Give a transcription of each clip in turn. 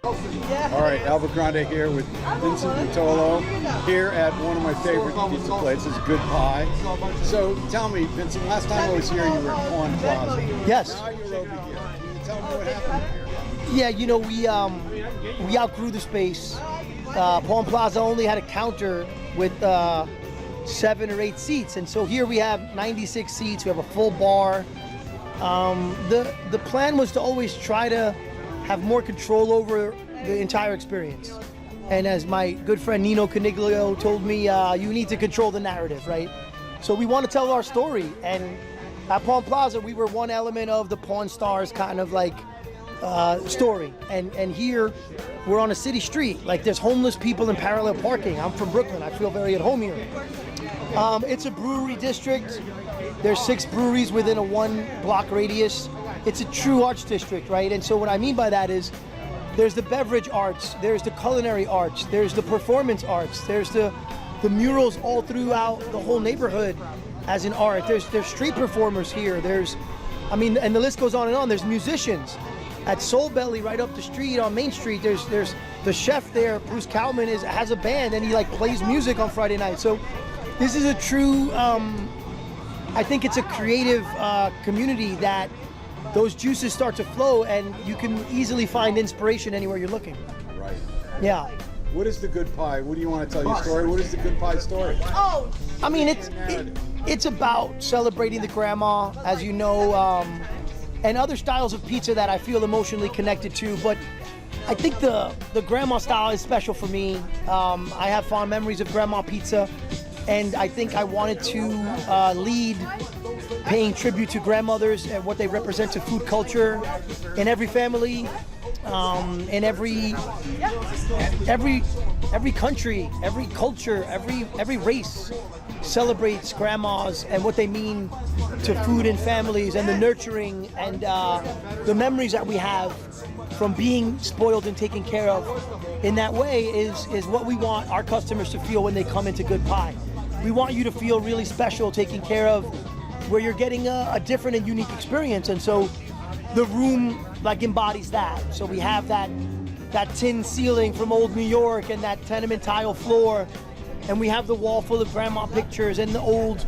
All right, Albert Grande here with Vincent Rotolo here at one of my favorite pizza places, Good Pie. So tell me, Vincent, last time I was here, you were at Pawn Plaza. Yes. Now you're over here. Can you tell me what happened here? Yeah, you know, we outgrew the space. Pawn Plaza only had a counter with 7 or 8 seats, and so here we have 96 seats. We have a full bar. The plan was to always try to have more control over the entire experience. And as my good friend Nino Coniglio told me, you need to control the narrative, right? So we want to tell our story. And at Pawn Plaza, we were one element of the Pawn Stars kind of like story. And here, we're on a city street. Like there's homeless people in parallel parking. I'm from Brooklyn. I feel very at home here. It's a brewery district. There's 6 breweries within a 1-block radius. It's a true arts district, right? And so what I mean by that is there's the beverage arts, there's the culinary arts, there's the performance arts, there's the murals all throughout the whole neighborhood as an art. There's street performers here. And the list goes on and on. There's musicians. At Soul Belly right up the street on Main Street, there's the chef there, Bruce Kalman, has a band and he like plays music on Friday night. So this is a true, I think it's a creative community that those juices start to flow and you can easily find inspiration anywhere you're looking. Right. Yeah. What is the Good Pie? What do you want to tell your story? What is the Good Pie story? Oh, I mean, it's about celebrating the grandma, as you know, and other styles of pizza that I feel emotionally connected to. But I think the grandma style is special for me. I have fond memories of grandma pizza, and I think I wanted to lead paying tribute to grandmothers and what they represent to food culture in every family, in every country, every culture, every race celebrates grandmas and what they mean to food and families and the nurturing and the memories that we have from being spoiled and taken care of in that way is what we want our customers to feel when they come into Good Pie. We want you to feel really special, taken care of, where you're getting a different and unique experience. And so the room like embodies that. So we have that tin ceiling from old New York and that tenement tile floor. And we have the wall full of grandma pictures and the old,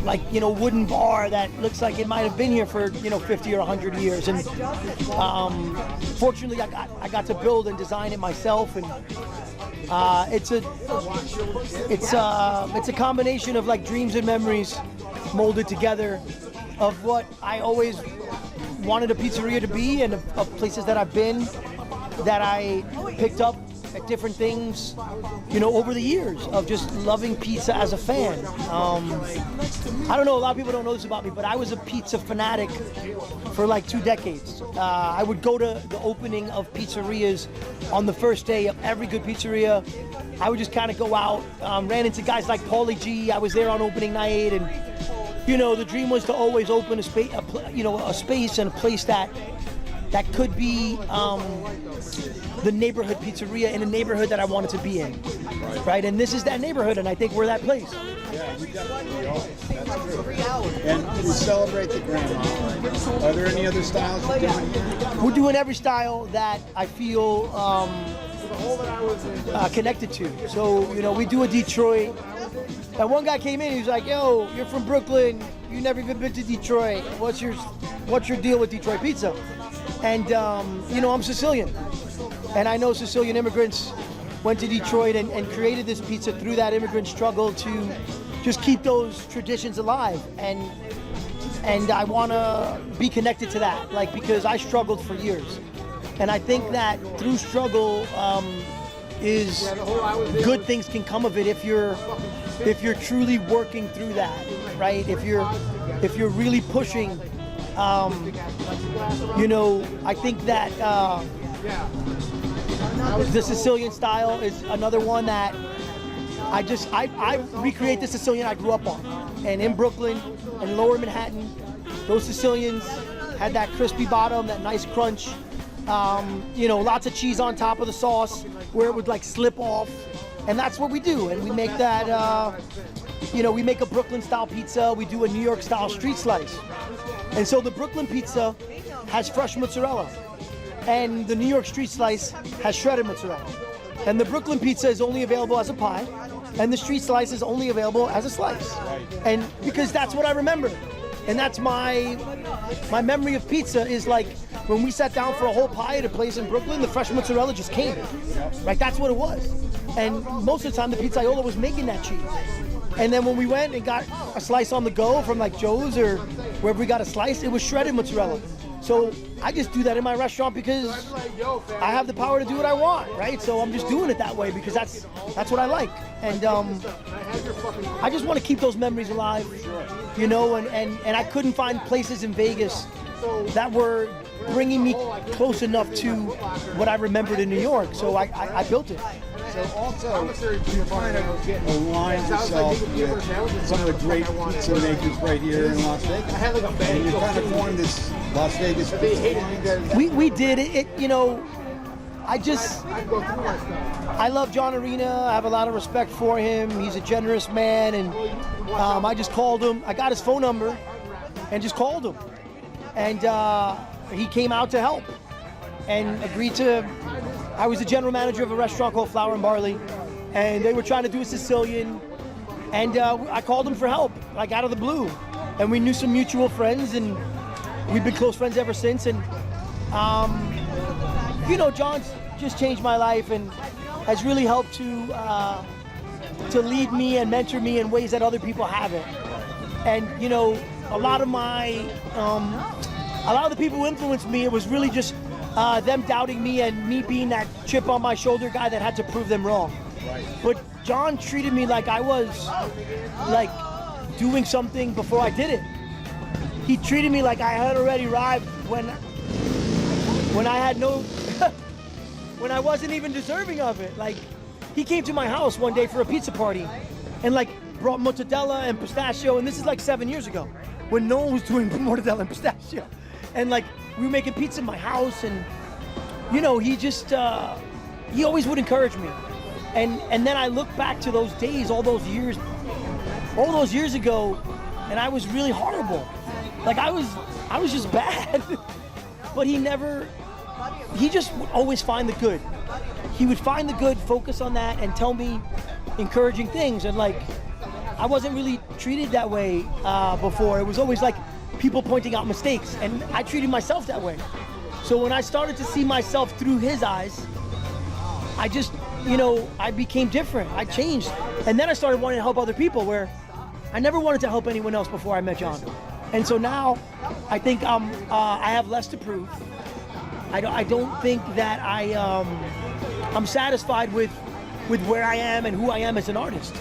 like, you know, wooden bar that looks like it might have been here for, 50 or 100 years. And fortunately, I got to build and design it myself. And it's a combination of like dreams and memories molded together of what I always wanted a pizzeria to be and of places that I've been that I picked up at different things, over the years of just loving pizza as a fan. I don't know, a lot of people don't know this about me, but I was a pizza fanatic for like 2 decades. I would go to the opening of pizzerias on the first day of every good pizzeria. I would just kind of go out, ran into guys like Paulie Gee. I was there on opening night, and the dream was to always open a space and a place that could be the neighborhood pizzeria in a neighborhood that I wanted to be in, right? And this is that neighborhood, and I think we're that place. Yeah, you definitely are. That's true. And we celebrate the grandma. Are there any other styles you're doing? We're doing every style that I feel connected to. So, we do a Detroit. And one guy came in, he was like, "Yo, you're from Brooklyn. You never even been to Detroit. What's your deal with Detroit pizza?" And I'm Sicilian, and I know Sicilian immigrants went to Detroit and created this pizza through that immigrant struggle to just keep those traditions alive. And I want to be connected to that, because I struggled for years, and I think that through struggle is good things can come of it if you're truly working through that, right? If you're really pushing. I think that the Sicilian style is another one that I recreate the Sicilian I grew up on. And in Brooklyn and Lower Manhattan, those Sicilians had that crispy bottom, that nice crunch, lots of cheese on top of the sauce where it would like slip off. And that's what we do. And we make that, we make a Brooklyn style pizza. We do a New York style street slice. And so the Brooklyn pizza has fresh mozzarella. and the New York street slice has shredded mozzarella. And the Brooklyn pizza is only available as a pie, and the street slice is only available as a slice. And because that's what I remember. And that's my memory of pizza is like when we sat down for a whole pie at a place in Brooklyn, the fresh mozzarella just came. Right, that's what it was. And most of the time the pizzaiola was making that cheese. And then when we went and got a slice on the go from like Joe's or wherever we got a slice, it was shredded mozzarella. So I just do that in my restaurant because I have the power to do what I want, right? So I'm just doing it that way because that's what I like. And I just want to keep those memories alive, you know, and I couldn't find places in Vegas that were bringing me close enough to what I remembered in New York. So I built it. So also, you kind of aligned yourself with some of the great pizza makers right here in Las Vegas. And you kind of formed this Las Vegas pizza. We did it, you know, I love John Arena. I have a lot of respect for him. He's a generous man, and I just called him. I got his phone number and just called him. And he came out to help and agreed to. I was the general manager of a restaurant called Flour and Barley, and they were trying to do a Sicilian, and I called him for help, like out of the blue. And we knew some mutual friends, and we've been close friends ever since. And you know, John's just changed my life and has really helped to lead me and mentor me in ways that other people haven't. And you know, a lot of the people who influenced me, it was really just them doubting me and me being that chip on my shoulder guy that had to prove them wrong. Right. But John treated me like I was like doing something before I did it. He treated me like I had already arrived when I had no, when I wasn't even deserving of it. Like, he came to my house one day for a pizza party and like brought mortadella and pistachio, and this is like 7 years ago when no one was doing mortadella and pistachio. And like, we were making pizza in my house, and you know, he just, he always would encourage me. And then I look back to those days, all those years ago, and I was really horrible. Like I was just bad. But he just would always find the good. He would find the good, focus on that, and tell me encouraging things. And like, I wasn't really treated that way before. It was always like people pointing out mistakes, and I treated myself that way. So when I started to see myself through his eyes, I just, you know, I became different. I changed. And then I started wanting to help other people, where I never wanted to help anyone else before I met John. And so now I think I have less to prove. I don't think that I'm satisfied with where I am and who I am as an artist.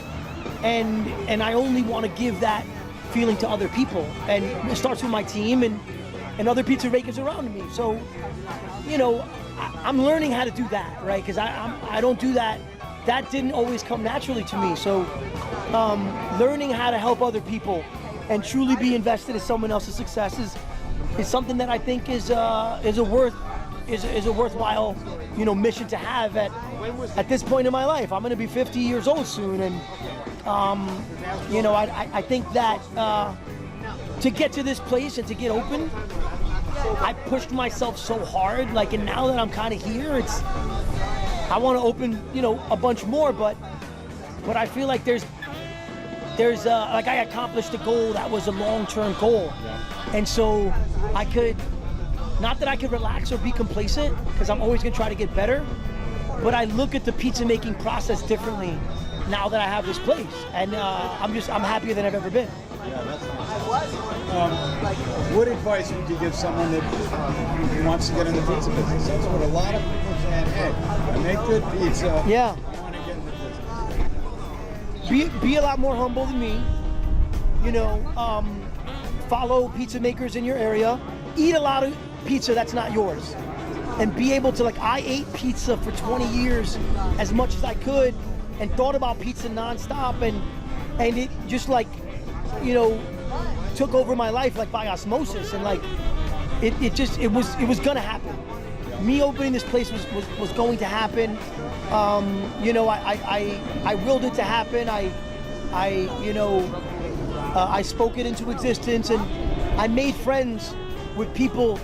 And I only want to give that feeling to other people. And it starts with my team and other pizza makers around me. So, you know, I'm learning how to do that, right? Because I don't do that. That didn't always come naturally to me. So learning how to help other people and truly be invested in someone else's success is something that I think is a worthwhile, you know, mission to have at this point in my life. I'm going to be 50 years old soon, and you know, I think that to get to this place and to get open, I pushed myself so hard. Like, and now that I'm kind of here, I want to open, you know, a bunch more, but I feel like there's like I accomplished a goal that was a long-term goal. And so I could, not that I could relax or be complacent, because I'm always gonna try to get better, but I look at the pizza making process differently now that I have this place. And I'm happier than I've ever been. Yeah, that's nice. What advice would you give someone that wants to get in the pizza business? That's what a lot of people are saying. Hey, I make good pizza. Yeah. I want to get in the business. Be a lot more humble than me. You know, follow pizza makers in your area. Eat a lot of pizza that's not yours. And be able to, like, I ate pizza for 20 years as much as I could and thought about pizza nonstop, and it just, like, you know, took over my life like by osmosis, and like it was gonna happen. Me opening this place was going to happen. You know, I willed it to happen. I spoke it into existence, and I made friends with people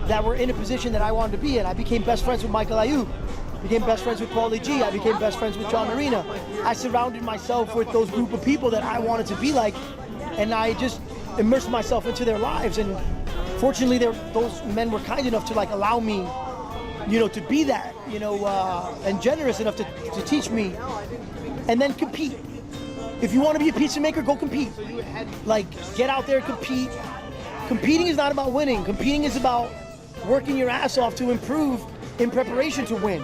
that were in a position that I wanted to be in. I became best friends with Michael Ayub, became best friends with Paulie Gee, I became best friends with John Marina. I surrounded myself with those group of people that I wanted to be like, and I just immersed myself into their lives. And fortunately, those men were kind enough to like allow me, you know, to be that, you know, and generous enough to teach me. And then compete. If you want to be a pizza maker, go compete. Like, get out there and compete. Competing is not about winning. Competing is about working your ass off to improve in preparation to win,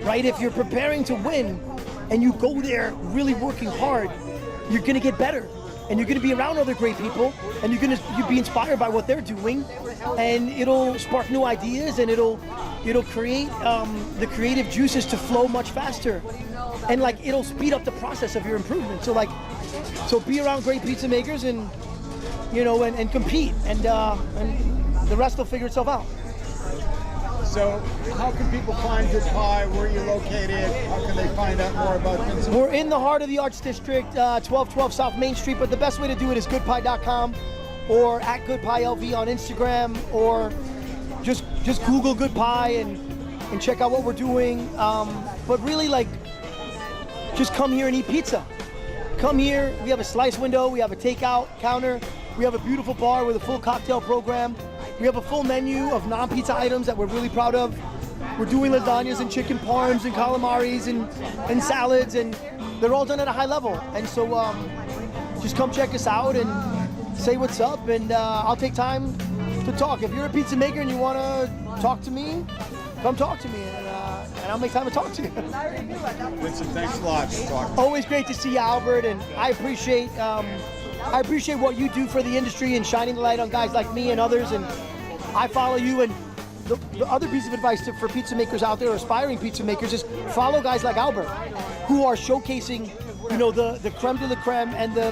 right? If you're preparing to win and you go there really working hard, you're gonna get better. And you're gonna be around other great people, and you'll be inspired by what they're doing, and it'll spark new ideas, and it'll create the creative juices to flow much faster, and like it'll speed up the process of your improvement. So be around great pizza makers, and you know, and compete, and the rest will figure itself out. So how can people find Good Pie? Where are you located? How can they find out more about Vincent? We're in the heart of the Arts District, 1212 South Main Street, but the best way to do it is goodpie.com or at goodpielv on Instagram, or just Google Good Pie and check out what we're doing. But really, like, just come here and eat pizza. Come here, we have a slice window, we have a takeout counter, we have a beautiful bar with a full cocktail program. We have a full menu of non-pizza items that we're really proud of. We're doing lasagnas and chicken parms and calamaris and salads, and they're all done at a high level. And so just come check us out and say what's up, and I'll take time to talk. If you're a pizza maker and you want to talk to me, come talk to me, and I'll make time to talk to you. Vincent, thanks a lot for talking. Always great to see you, Albert, and I appreciate what you do for the industry and shining the light on guys like me and others, and I follow you. And the other piece of advice for pizza makers out there, or aspiring pizza makers, is follow guys like Albert, who are showcasing, you know, the creme de la creme, and the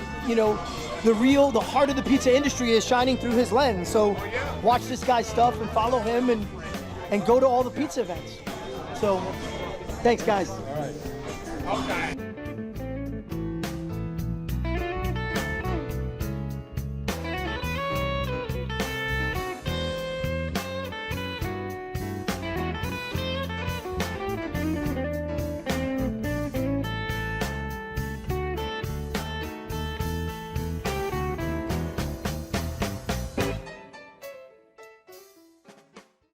heart of the pizza industry is shining through his lens. So watch this guy's stuff and follow him, and go to all the pizza events. So thanks, guys. All right.